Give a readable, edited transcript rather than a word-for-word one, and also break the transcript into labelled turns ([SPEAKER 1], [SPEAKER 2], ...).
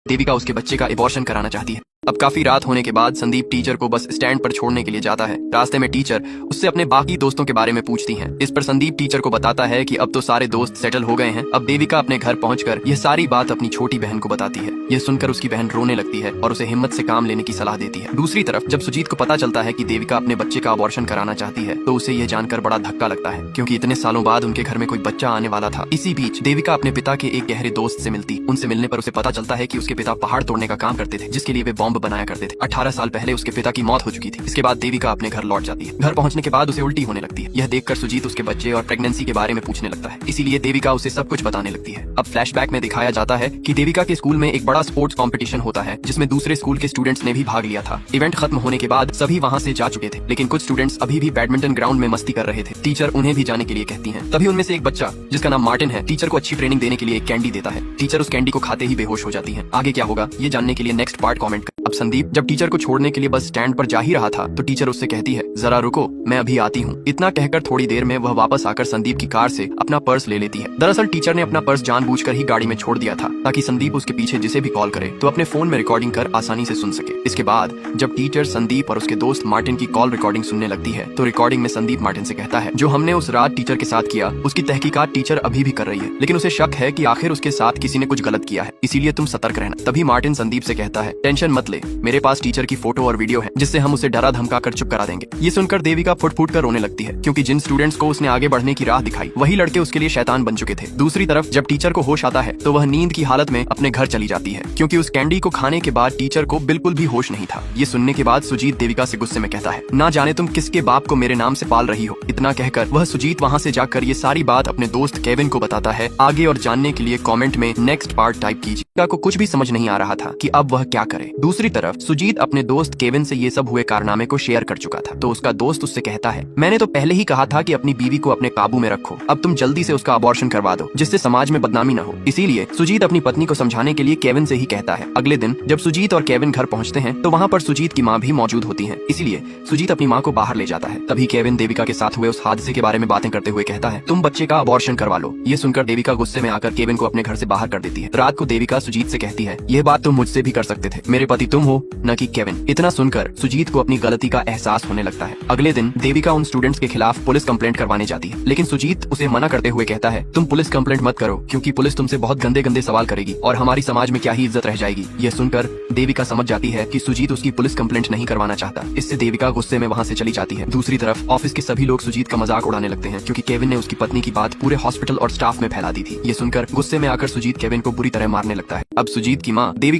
[SPEAKER 1] देविका उसके बच्चे का एबॉर्शन कराना चाहती है। अब काफी रात होने के बाद संदीप टीचर को बस स्टैंड पर छोड़ने के लिए जाता है। रास्ते में टीचर उससे अपने बाकी दोस्तों के बारे में पूछती हैं। इस पर संदीप टीचर को बताता है कि अब तो सारे दोस्त सेटल हो गए हैं। अब देविका अपने घर पहुंचकर यह सारी बात अपनी छोटी बहन को बताती है। यह सुनकर उसकी बहन रोने लगती है और उसे हिम्मत से काम लेने की सलाह देती है। दूसरी तरफ जब सुजीत को पता चलता है कि देविका अपने बच्चे का अबॉर्शन कराना चाहती है तो उसे यह जानकर बड़ा धक्का लगता है, क्योंकि इतने सालों बाद उनके घर में कोई बच्चा आने वाला था। इसी बीच देविका अपने पिता के एक गहरे दोस्त से मिलती। उनसे मिलने पर उसे पता चलता है कि उसके पिता पहाड़ तोड़ने का काम करते थे, जिसके लिए वे बॉम्ब बनाया करते थे। 18 साल पहले उसके पिता की मौत हो चुकी थी। इसके बाद देविका अपने घर लौट जाती है। घर पहुंचने के बाद उसे उल्टी होने लगती है। यह देखकर सुजीत उसके बच्चे और प्रेगनेंसी के बारे में पूछने लगता है। इसीलिए देविका उसे सब कुछ बताने लगती है। अब फ्लैशबैक में दिखाया जाता है कि देविका के स्कूल में एक बड़ा स्पोर्ट्स कंपटीशन होता है, जिसमें दूसरे स्कूल के स्टूडेंट्स ने भी भाग लिया था। इवेंट खत्म होने के बाद सभी वहां से जा चुके थे, लेकिन कुछ स्टूडेंट्स अभी भी बैडमिंटन ग्राउंड में मस्ती कर रहे थे। टीचर उन्हें भी जाने के लिए कहती है। तभी उनमें से एक बच्चा, जिसका नाम मार्टिन है, टीचर को अच्छी ट्रेनिंग देने के लिए एक कैंडी देता है। टीचर उस कैंडी को खाते ही बेहोश हो जाती है। आगे क्या होगा ये जानने के लिए नेक्स्ट पार्ट कमेंट कर। अब संदीप जब टीचर को छोड़ने के लिए बस स्टैंड पर जा ही रहा था तो टीचर उससे कहती है, जरा रुको, मैं अभी आती हूँ। इतना कहकर थोड़ी देर में वह वापस आकर संदीप की कार से अपना पर्स ले लेती है। दरअसल टीचर ने अपना पर्स जानबूझकर ही गाड़ी में छोड़ दिया था, ताकि संदीप उसके पीछे जिसे भी कॉल करे तो अपने फोन में रिकॉर्डिंग कर आसानी से सुन सके। इसके बाद जब टीचर संदीप और उसके दोस्त मार्टिन की कॉल रिकॉर्डिंग सुनने लगती है तो रिकॉर्डिंग में संदीप मार्टिन से कहता है, जो हमने उस रात टीचर के साथ किया उसकी तहकीकात टीचर अभी भी कर रही है, लेकिन उसे शक है कि आखिर उसके साथ किसी ने कुछ गलत किया है, इसीलिए तुम सतर्क रहना। तभी मार्टिन संदीप से कहता है, टेंशन मत ले, मेरे पास टीचर की फोटो और वीडियो है, जिससे हम उसे डरा धमका कर चुप करा देंगे। ये सुनकर देविका फुट फुट कर रोने लगती है, क्योंकि जिन स्टूडेंट्स को उसने आगे बढ़ने की राह दिखाई वही लड़के उसके लिए शैतान बन चुके थे। दूसरी तरफ जब टीचर को होश आता है तो वह नींद की हालत में अपने घर चली जाती है, क्योंकि उस कैंडी को खाने के बाद टीचर को बिल्कुल भी होश नहीं था। ये सुनने के बाद सुजीत देविका से गुस्से में कहता है, ना जाने तुम किसके बाप को मेरे नाम से पाल रही हो। इतना कहकर वह सुजीत वहाँ से जाकर ये सारी बात अपने दोस्त केविन को बताता है। आगे और जानने के लिए कमेंट में नेक्स्ट पार्ट टाइप कीजिए। को कुछ भी समझ नहीं आ रहा था कि अब वह क्या करे। दूसरी तरफ सुजीत अपने दोस्त केविन से ये सब हुए कारनामे को शेयर कर चुका था, तो उसका दोस्त उससे कहता है, मैंने तो पहले ही कहा था कि अपनी बीवी को अपने काबू में रखो, अब तुम जल्दी से उसका अबॉर्शन करवा दो, जिससे समाज में बदनामी न हो। इसीलिए सुजीत अपनी पत्नी को समझाने के लिए केविन से ही कहता है। अगले दिन जब सुजीत और केविन घर पहुंचते हैं तो वहाँ पर सुजीत की माँ भी मौजूद होती है, इसलिए सुजीत अपनी माँ को बाहर ले जाता है। तभी केविन देविका के साथ हुए उस हादसे के बारे में बातें करते हुए कहता है, तुम बच्चे का अबॉर्शन करवा लो। ये सुनकर देविका गुस्से में आकर केविन को अपने घर से बाहर कर देती है। रात को देविका सुजीत से कहती है, यह बात तुम मुझसे भी कर सकते थे, मेरे पति तुम हो न कि केविन। इतना सुनकर सुजीत को अपनी गलती का एहसास होने लगता है। अगले दिन देविका उन स्टूडेंट्स के खिलाफ पुलिस कंप्लेंट करवाने जाती है, लेकिन सुजीत उसे मना करते हुए कहता है, तुम पुलिस कंप्लेंट मत करो, क्योंकि पुलिस तुमसे बहुत गंदे गंदे सवाल करेगी और हमारी समाज में क्या ही इज्जत रह जाएगी। यह सुनकर देविका समझ जाती है कि सुजीत उसकी पुलिस कंप्लेंट नहीं करवाना चाहता। इससे देविका गुस्से में वहाँ से चली जाती है। दूसरी तरफ ऑफिस के सभी लोग सुजीत का मजाक उड़ाने लगते हैं, क्योंकि केविन ने उसकी पत्नी की बात पूरे हॉस्पिटल और स्टाफ में फैला दी थी। ये सुनकर गुस्से में आकर सुजीत केविन को बुरी तरह मारने लगता है। अब सुजीत की माँ देविका